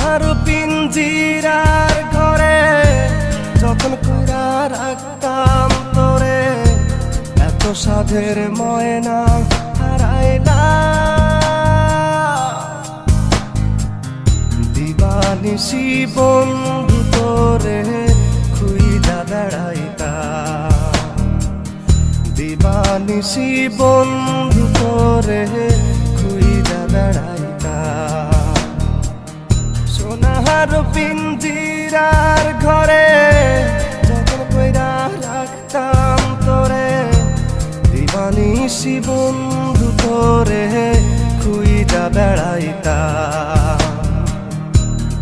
সোনার পিঞ্জিরার ঘরে যখন কইরা রাখতাম তোরে, এত সাধের ময়না হারাইলা। দিবানিশি বন্ধু তোরে খুইজা বেড়াইতা, দিবানিশি বন্ধু তোরে খুইজা বেড়াইতা। সোনার পিঞ্জিরার ঘরে যখন কইরা রাখতাম তোরে, দিবানিশি বন্ধু তোরে খুইজা বেড়াইতা,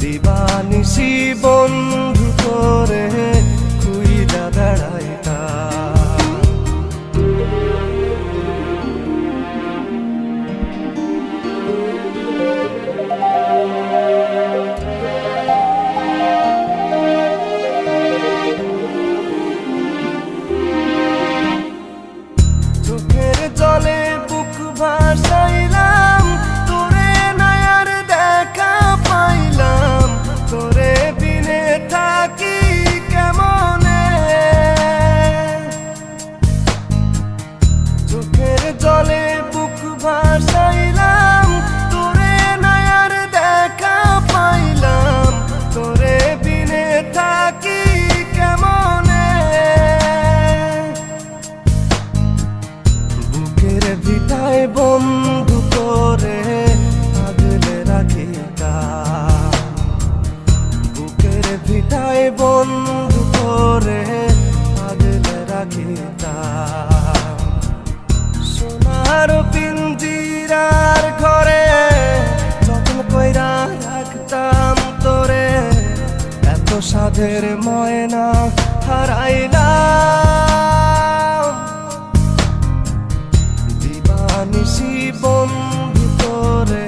দিবানিশি বন্ধু তোরে খুইজা বেড়াইতা। চোখের জলে বুক ভাসাইলাম, তোরে নায়ার দেখা পাইলাম, তোরে বিনে থাকি কেমনে। চোখের জলে বুক ভাসাইলাম, তোরে নায়ার দেখা পাইলাম, তোরে বিনে থাকি কেমনে। বুকের ভিটায় বন্ধু তোরে আগলে রাখিতাম, বুকের ভিটায় বন্ধু তোরে আগলে রাখিতাম। সোনার পিঞ্জিরার ঘরে যখন কইরা রাখতাম তোরে, এত সাধের ময়না হারাইলাম। দিবানিশি বন্ধু তোরে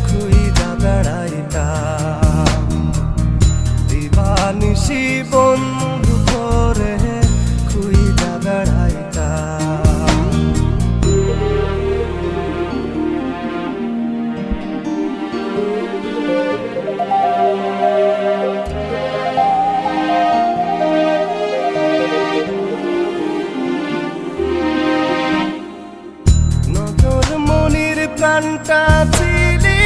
খুইজা বেড়াইতাম, দিবানিশি বন্ধু তোরে খুইজা বেড়াইতাম। নজর মনির প্রাণটা ছিলি,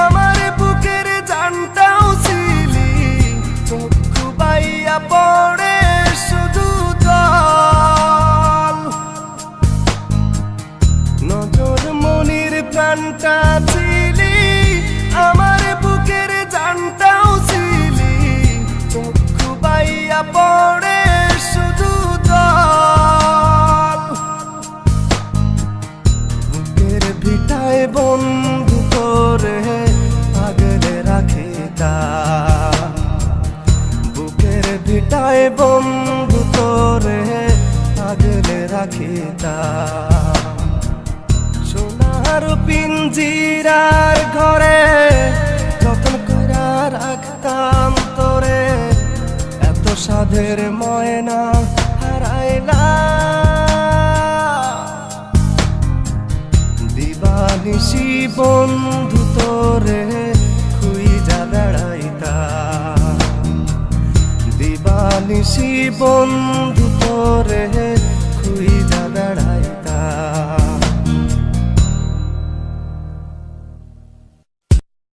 আমার বুকের জানটাও ছিলি, চক্ষু বাইয়া পড়ে শুধু জল। নজর মনির প্রাণটা ছিলি, আমার বুকের জানটাও ছিলি, চক্ষু বাইয়া পড়ে শুধু জল। বুকের ভিটায় বন্ধু তোরে আগলে রাখিতাম, বুকের ভিটায় বন্ধু তোরে আগলে রাখিতাম। সোনার পিঞ্জিরার ঘরে যখন কইরা রাখতাম তোরে, এত সাধের ময়না হারাইলা। দিবানিশি বন্ধু তোরে খুইজা বেড়াইতা, দিবানিশি বন্ধু